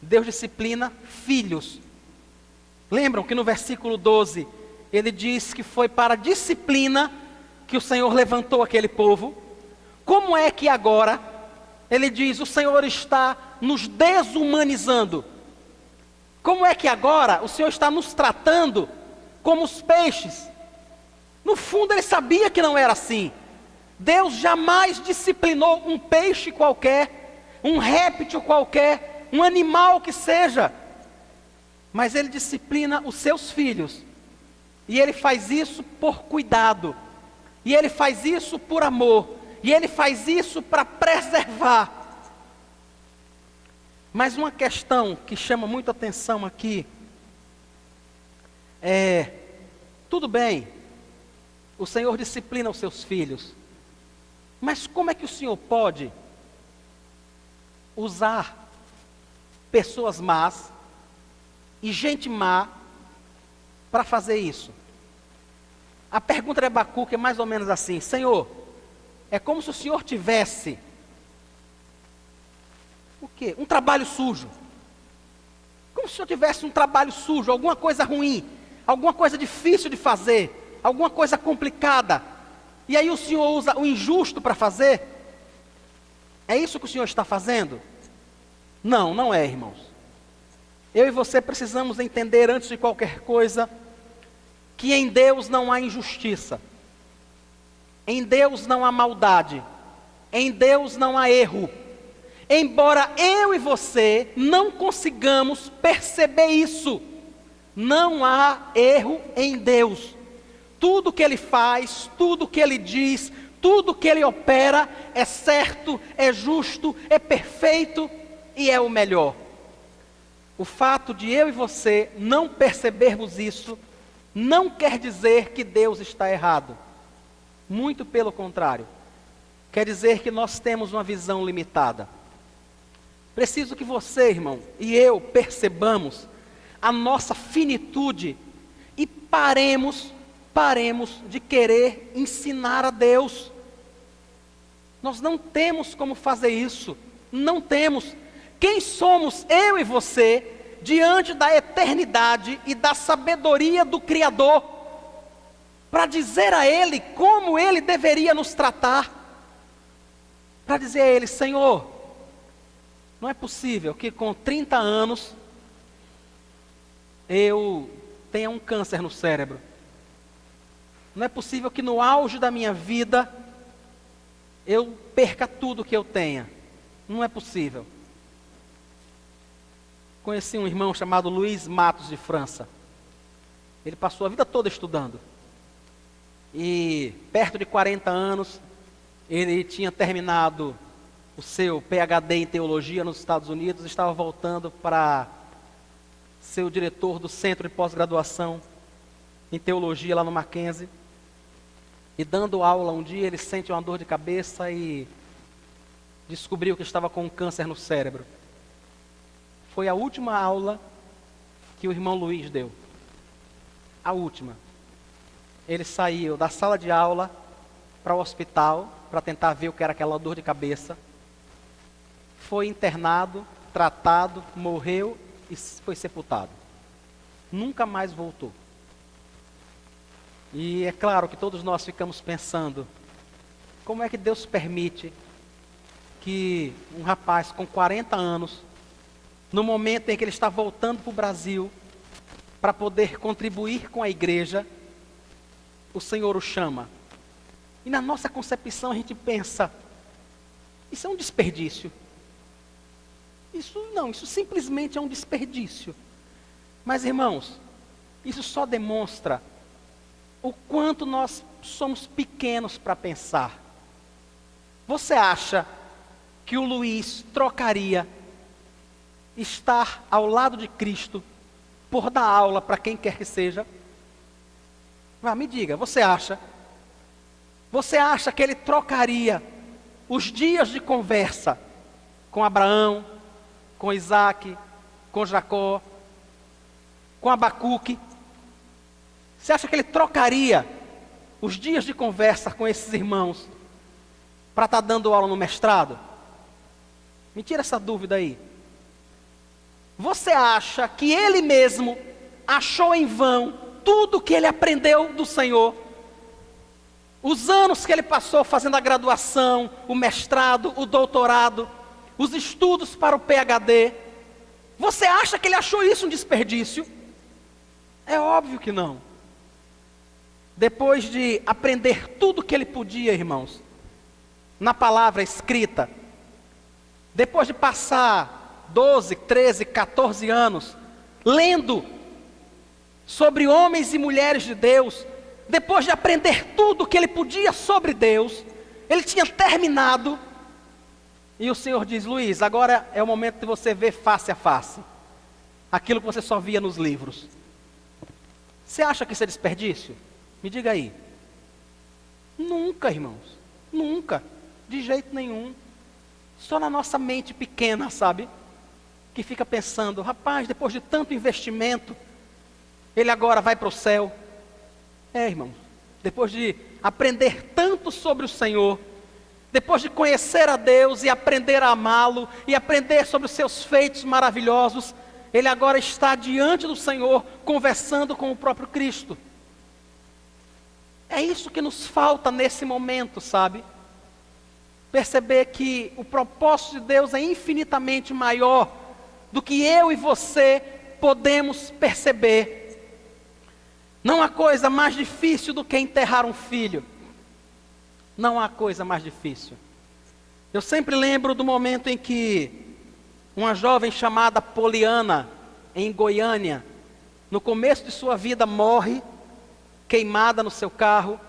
Deus disciplina filhos. Lembram que no versículo 12, ele diz que foi para a disciplina que o Senhor levantou aquele povo. Como é que agora, ele diz, o Senhor está nos desumanizando? Como é que agora o Senhor está nos tratando como os peixes? No fundo ele sabia que não era assim. Deus jamais disciplinou um peixe qualquer, um réptil qualquer, um animal que seja. Mas Ele disciplina os seus filhos. E Ele faz isso por cuidado. E Ele faz isso por amor. E Ele faz isso para preservar. Mas uma questão que chama muita atenção aqui é: tudo bem, o Senhor disciplina os seus filhos. Mas como é que o Senhor pode usar pessoas más e gente má para fazer isso? A pergunta de Abacuque é mais ou menos assim: Senhor, é como se o Senhor tivesse o quê? Um trabalho sujo. Como se o Senhor tivesse um trabalho sujo, alguma coisa ruim, alguma coisa difícil de fazer, alguma coisa complicada. E aí o Senhor usa o injusto para fazer? É isso que o Senhor está fazendo? Não, não é, irmãos. Eu e você precisamos entender, antes de qualquer coisa, que em Deus não há injustiça. Em Deus não há maldade. Em Deus não há erro. Embora eu e você não consigamos perceber isso, não há erro em Deus. Tudo que Ele faz, tudo que Ele diz, tudo que Ele opera é certo, é justo, é perfeito e é o melhor. O fato de eu e você não percebermos isso, não quer dizer que Deus está errado. Muito pelo contrário. Quer dizer que nós temos uma visão limitada. Preciso que você, irmão, e eu percebamos a nossa finitude e paremos de querer ensinar a Deus. Nós não temos como fazer isso. Não temos. Quem somos eu e você diante da eternidade e da sabedoria do Criador para dizer a Ele como Ele deveria nos tratar? Para dizer a Ele: Senhor, não é possível que com 30 anos eu tenha um câncer no cérebro. Não é possível que no auge da minha vida eu perca tudo que eu tenha. Não é possível. Conheci um irmão chamado Luiz Matos de França. Ele passou a vida toda estudando. E perto de 40 anos, ele tinha terminado o seu PhD em teologia nos Estados Unidos, estava voltando para ser o diretor do centro de pós-graduação em teologia lá no Mackenzie. E dando aula um dia, ele sente uma dor de cabeça e descobriu que estava com um câncer no cérebro. Foi a última aula que o irmão Luiz deu. A última. Ele saiu da sala de aula para o hospital para tentar ver o que era aquela dor de cabeça. Foi internado, tratado, morreu e foi sepultado. Nunca mais voltou. E é claro que todos nós ficamos pensando, como é que Deus permite que um rapaz com 40 anos, no momento em que ele está voltando para o Brasil, para poder contribuir com a igreja, o Senhor o chama. E na nossa concepção a gente pensa, isso é um desperdício. Isso simplesmente é um desperdício. Mas irmãos, isso só demonstra o quanto nós somos pequenos para pensar. Você acha que o Luiz trocaria estar ao lado de Cristo por dar aula para quem quer que seja? Me diga, você acha que ele trocaria os dias de conversa com Abraão, com Isaac, com Jacó, com Abacuque? Você acha que ele trocaria os dias de conversa com esses irmãos para estar dando aula no mestrado? Me tira essa dúvida aí. Você acha que ele mesmo achou em vão tudo que ele aprendeu do Senhor? Os anos que ele passou fazendo a graduação, o mestrado, o doutorado, os estudos para o PhD. Você acha que ele achou isso um desperdício? É óbvio que não. Depois de aprender tudo que ele podia, irmãos, na palavra escrita, depois de passar 12, 13, 14 anos lendo sobre homens e mulheres de Deus, depois de aprender tudo que ele podia sobre Deus, ele tinha terminado, e o Senhor diz: Luiz, agora é o momento de você ver face a face aquilo que você só via nos livros. Você acha que isso é desperdício? Me diga aí. Nunca, irmãos, nunca, de jeito nenhum. Só na nossa mente pequena, sabe? Que fica pensando, rapaz, depois de tanto investimento, ele agora vai para o céu. Irmãos, depois de aprender tanto sobre o Senhor, depois de conhecer a Deus e aprender a amá-lo, e aprender sobre os seus feitos maravilhosos, ele agora está diante do Senhor, conversando com o próprio Cristo. É isso que nos falta nesse momento, sabe? Perceber que o propósito de Deus é infinitamente maior do que eu e você podemos perceber. Não há coisa mais difícil do que enterrar um filho. Não há coisa mais difícil. Eu sempre lembro do momento em que uma jovem chamada Poliana, em Goiânia, no começo de sua vida, morre queimada no seu carro,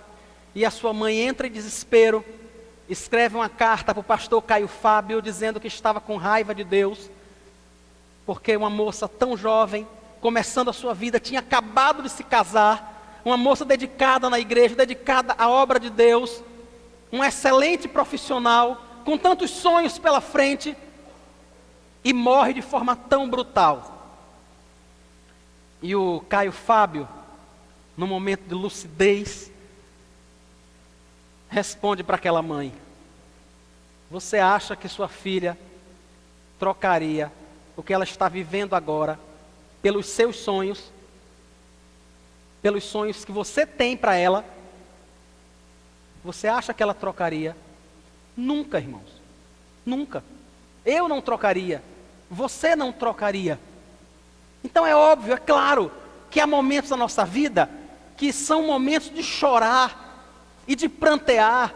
e a sua mãe entra em desespero, escreve uma carta para o pastor Caio Fábio, dizendo que estava com raiva de Deus, porque uma moça tão jovem, começando a sua vida, tinha acabado de se casar, uma moça dedicada na igreja, dedicada à obra de Deus, um excelente profissional, com tantos sonhos pela frente, e morre de forma tão brutal. E o Caio Fábio, no momento de lucidez, responde para aquela mãe: você acha que sua filha trocaria o que ela está vivendo agora pelos seus sonhos, pelos sonhos que você tem para ela? Você acha que ela trocaria? Nunca, irmãos. Nunca. Eu não trocaria. Você não trocaria. Então é óbvio, é claro, que há momentos da nossa vida que são momentos de chorar e de prantear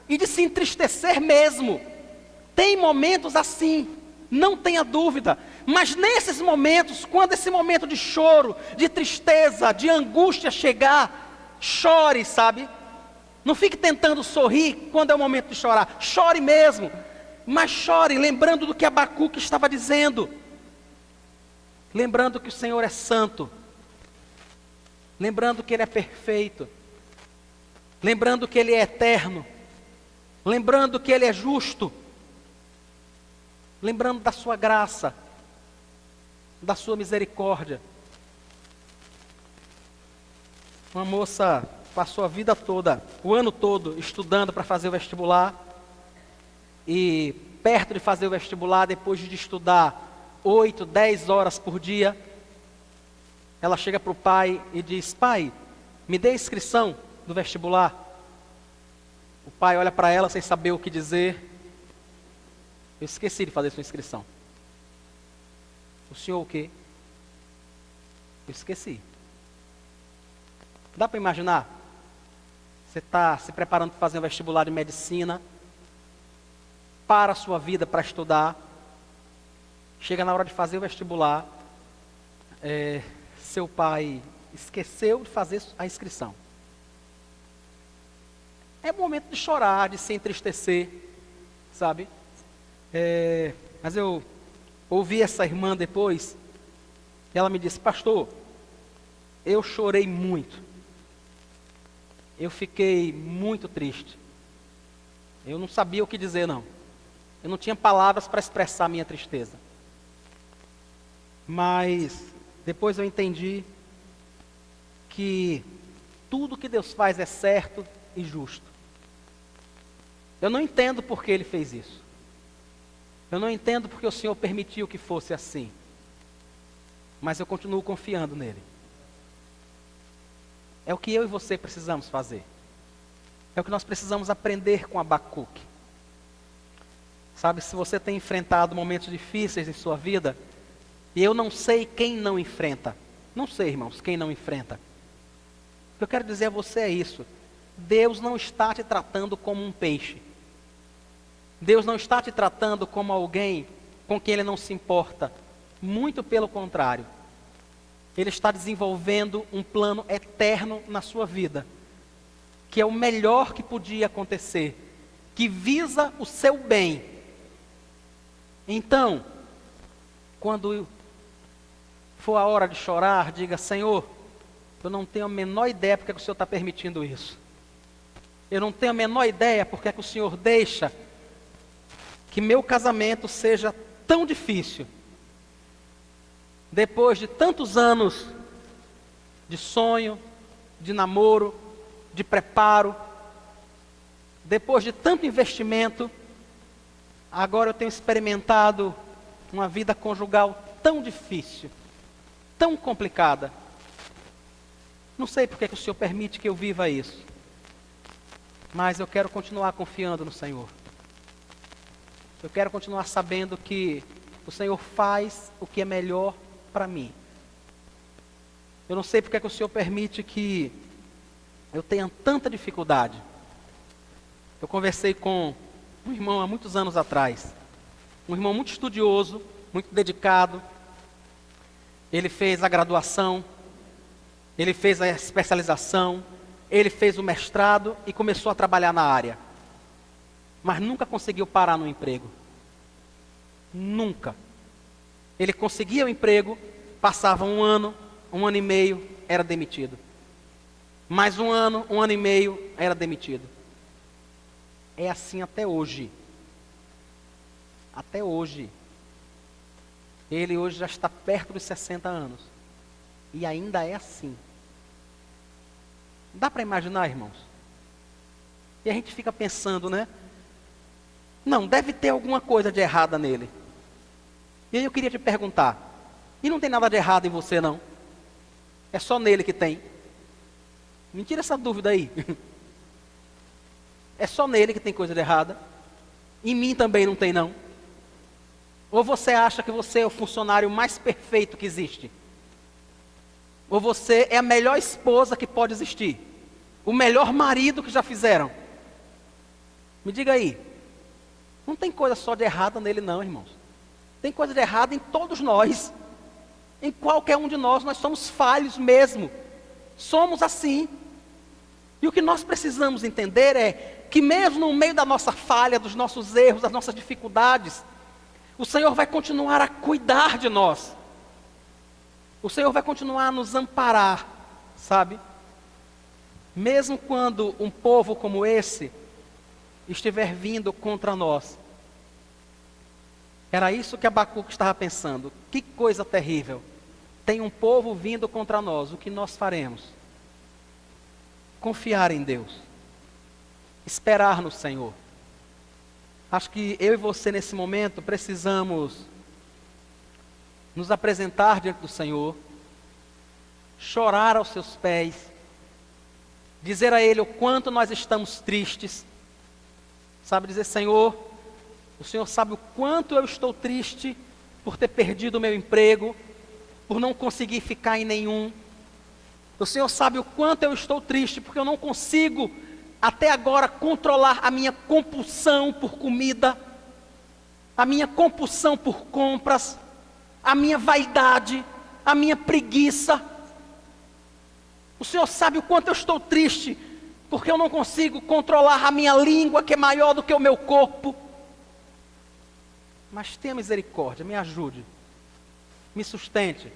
e de se entristecer mesmo. Tem momentos assim, não tenha dúvida. Mas nesses momentos, quando esse momento de choro, de tristeza, de angústia chegar, chore, sabe? Não fique tentando sorrir quando é o momento de chorar. Chore mesmo, mas chore lembrando do que Abacuque estava dizendo. Lembrando que o Senhor é santo. Lembrando que Ele é perfeito. Lembrando que Ele é eterno. Lembrando que Ele é justo. Lembrando da sua graça, da sua misericórdia. Uma moça passou a vida toda, o ano todo, estudando para fazer o vestibular. E perto de fazer o vestibular, depois de estudar 8, 10 horas por dia. Ela chega para o pai e diz: pai, me dê a inscrição do vestibular. O pai olha para ela sem saber o que dizer. Eu esqueci de fazer sua inscrição. O senhor o quê? Eu esqueci. Dá para imaginar? Você está se preparando para fazer um vestibular de medicina, para a sua vida para estudar, chega na hora de fazer o vestibular, seu pai esqueceu de fazer a inscrição. É o momento de chorar, de se entristecer, sabe? Mas eu ouvi essa irmã depois, e ela me disse: pastor, eu chorei muito. Eu fiquei muito triste. Eu não sabia o que dizer, não. Eu não tinha palavras para expressar a minha tristeza. Mas depois eu entendi que tudo que Deus faz é certo e justo. Eu não entendo por que Ele fez isso. Eu não entendo porque o Senhor permitiu que fosse assim. Mas eu continuo confiando nele. É o que eu e você precisamos fazer. É o que nós precisamos aprender com Abacuque. Sabe, se você tem enfrentado momentos difíceis em sua vida, e eu não sei quem não enfrenta. Não sei, irmãos, quem não enfrenta. O que eu quero dizer a você é isso. Deus não está te tratando como um peixe. Deus não está te tratando como alguém com quem Ele não se importa. Muito pelo contrário. Ele está desenvolvendo um plano eterno na sua vida, que é o melhor que podia acontecer, que visa o seu bem. Então, quando for a hora de chorar, diga: Senhor, eu não tenho a menor ideia porque é que o Senhor está permitindo isso. Eu não tenho a menor ideia porque é que o Senhor deixa que meu casamento seja tão difícil. Depois de tantos anos de sonho, de namoro, de preparo, depois de tanto investimento, agora eu tenho experimentado uma vida conjugal tão difícil, tão complicada. Não sei porque que o Senhor permite que eu viva isso, mas eu quero continuar confiando no Senhor. Eu quero continuar sabendo que o Senhor faz o que é melhor para mim. Eu não sei porque que o Senhor permite que eu tenha tanta dificuldade. Eu conversei com um irmão há muitos anos atrás. Um irmão muito estudioso, muito dedicado. Ele fez a graduação, ele fez a especialização, ele fez o mestrado e começou a trabalhar na área. Mas nunca conseguiu parar no emprego. Nunca. Ele conseguia o emprego, passava um ano e meio, era demitido. Mais um ano e meio, era demitido. É assim até hoje. Até hoje. Ele hoje já está perto dos 60 anos. E ainda é assim. Dá para imaginar, irmãos? E a gente fica pensando, né? Não, deve ter alguma coisa de errada nele. E aí eu queria te perguntar, e não tem nada de errado em você, não? É só nele que tem? Me tira essa dúvida aí. É só nele que tem coisa de errada? Em mim também não tem, não? Ou você acha que você é o funcionário mais perfeito que existe? Ou você é a melhor esposa que pode existir? O melhor marido que já fizeram? Me diga aí. Não tem coisa só de errada nele, não, irmãos. Tem coisa de errado em todos nós. Em qualquer um de nós somos falhos mesmo. Somos assim. E o que nós precisamos entender é que mesmo no meio da nossa falha, dos nossos erros, das nossas dificuldades, o Senhor vai continuar a cuidar de nós. O Senhor vai continuar a nos amparar, sabe? Mesmo quando um povo como esse estiver vindo contra nós. Era isso que Abacuque estava pensando. Que coisa terrível. Tem um povo vindo contra nós. O que nós faremos? Confiar em Deus. Esperar no Senhor. Acho que eu e você nesse momento precisamos nos apresentar diante do Senhor, chorar aos seus pés, dizer a Ele o quanto nós estamos tristes, sabe, dizer: Senhor, o Senhor sabe o quanto eu estou triste por ter perdido o meu emprego, por não conseguir ficar em nenhum. O Senhor sabe o quanto eu estou triste porque eu não consigo até agora controlar a minha compulsão por comida, a minha compulsão por compras, a minha vaidade, a minha preguiça. O Senhor sabe o quanto eu estou triste porque eu não consigo controlar a minha língua, que é maior do que o meu corpo. Mas tenha misericórdia, me ajude, me sustente,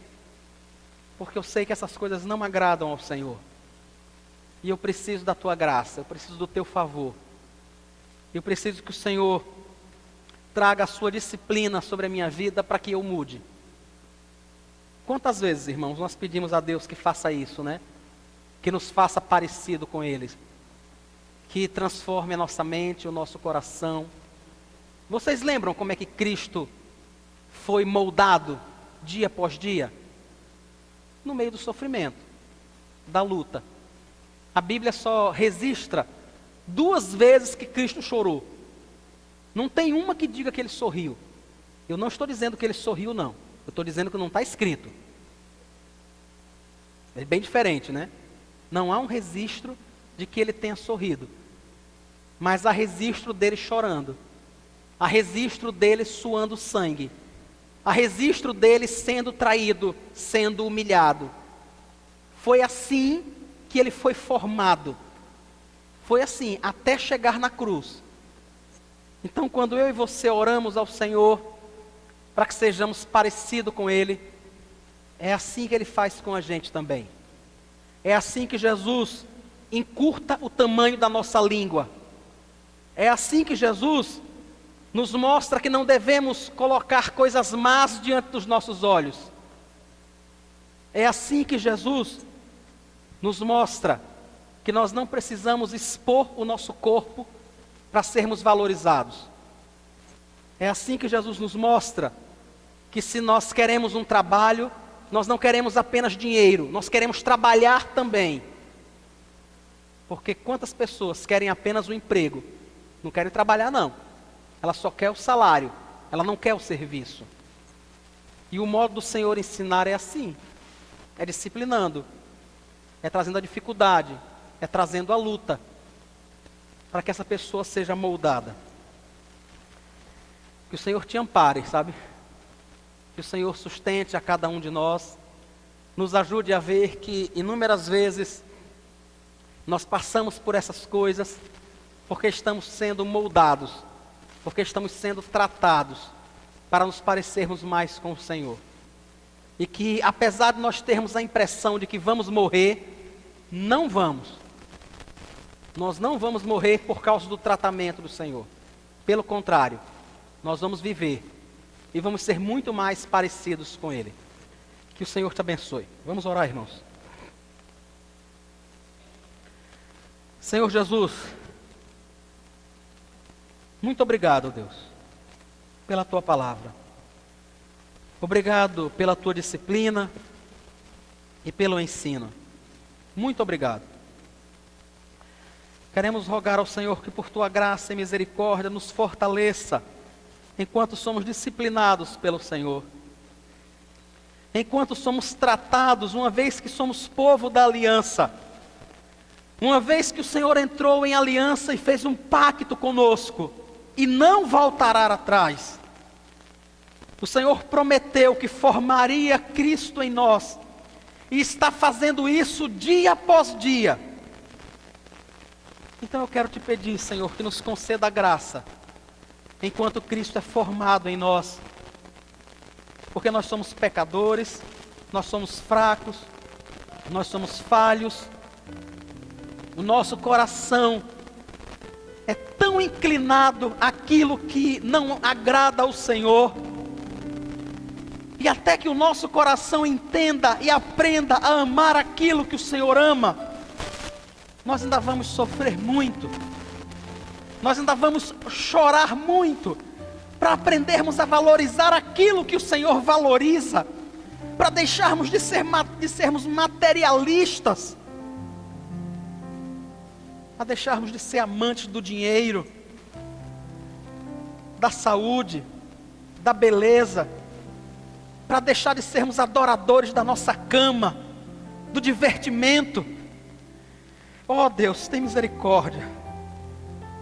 porque eu sei que essas coisas não agradam ao Senhor. E eu preciso da Tua graça, eu preciso do Teu favor. Eu preciso que o Senhor traga a Sua disciplina sobre a minha vida para que eu mude. Quantas vezes, irmãos, nós pedimos a Deus que faça isso, né? Que nos faça parecido com Ele, que transforme a nossa mente, o nosso coração. Vocês lembram como é que Cristo foi moldado dia após dia? No meio do sofrimento, da luta. A Bíblia só registra 2 vezes que Cristo chorou. Não tem uma que diga que Ele sorriu. Eu não estou dizendo que Ele sorriu, não. Eu estou dizendo que não está escrito. É bem diferente, né? Não há um registro de que Ele tenha sorrido. Mas há registro dele chorando. Há registro dele suando sangue. Há registro dele sendo traído, sendo humilhado. Foi assim que ele foi formado. Foi assim, até chegar na cruz. Então, quando eu e você oramos ao Senhor, para que sejamos parecidos com Ele, é assim que Ele faz com a gente também. É assim que Jesus encurta o tamanho da nossa língua. É assim que Jesus nos mostra que não devemos colocar coisas más diante dos nossos olhos. É assim que Jesus nos mostra que nós não precisamos expor o nosso corpo para sermos valorizados. É assim que Jesus nos mostra que se nós queremos um trabalho, nós não queremos apenas dinheiro, nós queremos trabalhar também. Porque quantas pessoas querem apenas um emprego? Não querem trabalhar, não. Ela só quer o salário, ela não quer o serviço. E o modo do Senhor ensinar é assim, é disciplinando, é trazendo a dificuldade, é trazendo a luta, para que essa pessoa seja moldada. Que o Senhor te ampare, sabe? Que o Senhor sustente a cada um de nós, nos ajude a ver que inúmeras vezes nós passamos por essas coisas, porque estamos sendo moldados, porque estamos sendo tratados para nos parecermos mais com o Senhor. E que apesar de nós termos a impressão de que vamos morrer, não vamos. Nós não vamos morrer por causa do tratamento do Senhor. Pelo contrário, nós vamos viver e vamos ser muito mais parecidos com Ele. Que o Senhor te abençoe. Vamos orar, irmãos. Senhor Jesus, muito obrigado, Deus, pela Tua palavra. Obrigado pela Tua disciplina e pelo ensino. Muito obrigado. Queremos rogar ao Senhor que por Tua graça e misericórdia nos fortaleça enquanto somos disciplinados pelo Senhor. Enquanto somos tratados, uma vez que somos povo da aliança, uma vez que o Senhor entrou em aliança e fez um pacto conosco, e não voltará atrás. O Senhor prometeu que formaria Cristo em nós, e está fazendo isso dia após dia. Então eu quero te pedir, Senhor, que nos conceda a graça, enquanto Cristo é formado em nós, porque nós somos pecadores, nós somos fracos, nós somos falhos, o nosso coração é tão inclinado àquilo que não agrada ao Senhor, e até que o nosso coração entenda e aprenda a amar aquilo que o Senhor ama, nós ainda vamos sofrer muito, nós ainda vamos chorar muito, para aprendermos a valorizar aquilo que o Senhor valoriza, para deixarmos de sermos materialistas, a deixarmos de ser amantes do dinheiro, da saúde, da beleza, para deixar de sermos adoradores da nossa cama, do divertimento. Oh Deus, tem misericórdia,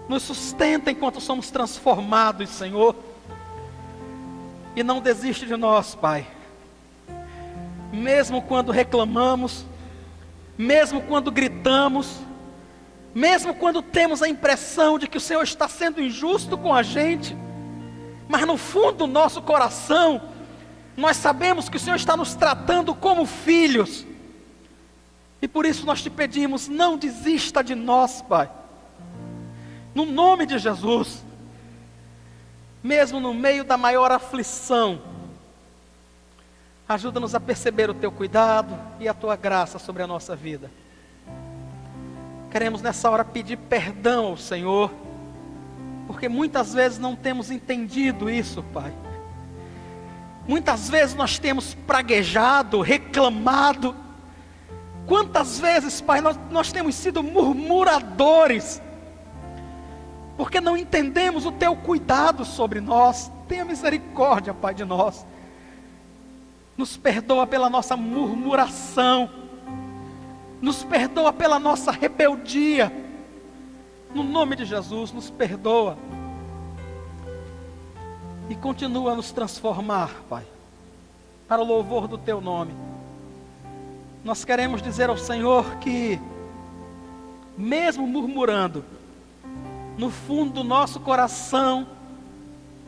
nos sustenta enquanto somos transformados, Senhor, e não desiste de nós, Pai, mesmo quando reclamamos, mesmo quando gritamos, mesmo quando temos a impressão de que o Senhor está sendo injusto com a gente, mas no fundo do nosso coração, nós sabemos que o Senhor está nos tratando como filhos, e por isso nós te pedimos, não desista de nós, Pai, no nome de Jesus, mesmo no meio da maior aflição, ajuda-nos a perceber o teu cuidado e a tua graça sobre a nossa vida. Queremos nessa hora pedir perdão ao Senhor, porque muitas vezes não temos entendido isso, Pai. Muitas vezes nós temos praguejado, reclamado. Quantas vezes, Pai, nós temos sido murmuradores, porque não entendemos o teu cuidado sobre nós. Tenha misericórdia, Pai, de nós. Nos perdoa pela nossa murmuração, nos perdoa pela nossa rebeldia, no nome de Jesus, nos perdoa, e continua a nos transformar, Pai, para o louvor do teu nome. Nós queremos dizer ao Senhor que, mesmo murmurando, no fundo do nosso coração,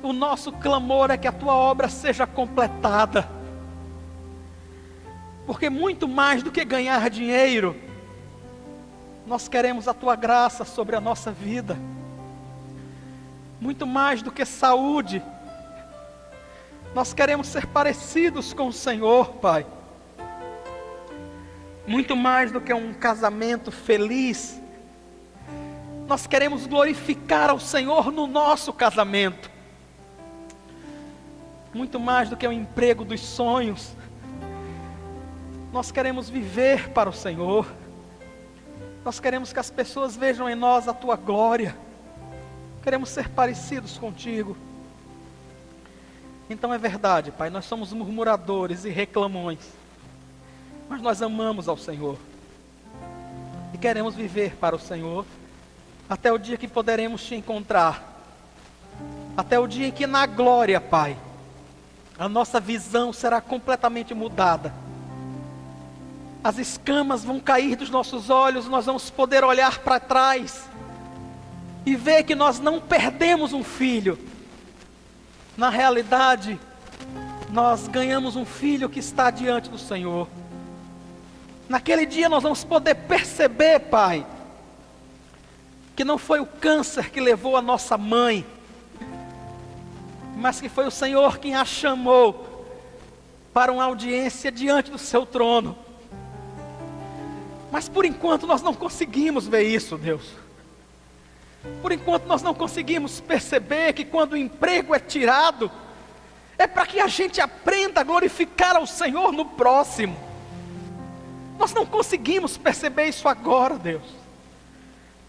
o nosso clamor é que a tua obra seja completada, porque muito mais do que ganhar dinheiro, nós queremos a tua graça sobre a nossa vida, muito mais do que saúde, nós queremos ser parecidos com o Senhor, Pai, muito mais do que um casamento feliz, nós queremos glorificar ao Senhor no nosso casamento, muito mais do que o emprego dos sonhos, nós queremos viver para o Senhor, nós queremos que as pessoas vejam em nós a tua glória, queremos ser parecidos contigo. Então é verdade, Pai, nós somos murmuradores e reclamões, mas nós amamos ao Senhor, e queremos viver para o Senhor, até o dia que poderemos te encontrar, até o dia em que na glória, Pai, a nossa visão será completamente mudada, as escamas vão cair dos nossos olhos, nós vamos poder olhar para trás, e ver que nós não perdemos um filho, na realidade, nós ganhamos um filho que está diante do Senhor. Naquele dia nós vamos poder perceber, Pai, que não foi o câncer que levou a nossa mãe, mas que foi o Senhor quem a chamou para uma audiência diante do seu trono. Mas por enquanto nós não conseguimos ver isso, Deus. Por enquanto nós não conseguimos perceber que quando o emprego é tirado, é para que a gente aprenda a glorificar ao Senhor no próximo. Nós não conseguimos perceber isso agora, Deus.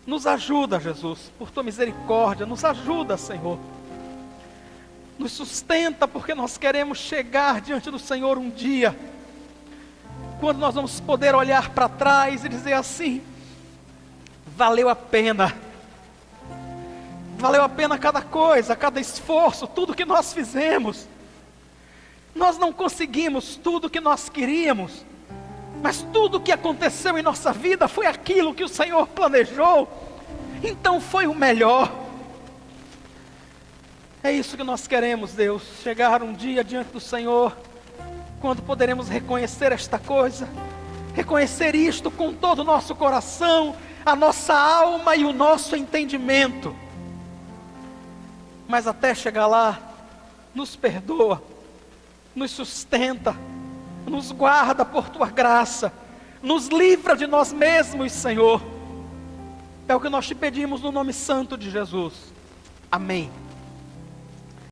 Nos ajuda, Jesus, por tua misericórdia, nos ajuda, Senhor. Nos sustenta, porque nós queremos chegar diante do Senhor um dia, quando nós vamos poder olhar para trás e dizer assim: valeu a pena. Valeu a pena cada coisa, cada esforço, tudo que nós fizemos. Nós não conseguimos tudo o que nós queríamos, mas tudo o que aconteceu em nossa vida foi aquilo que o Senhor planejou, então foi o melhor. É isso que nós queremos, Deus, chegar um dia diante do Senhor, quando poderemos reconhecer esta coisa, reconhecer isto com todo o nosso coração, a nossa alma e o nosso entendimento. Mas até chegar lá, nos perdoa, nos sustenta, nos guarda por tua graça, nos livra de nós mesmos, Senhor. É o que nós te pedimos no nome santo de Jesus. Amém.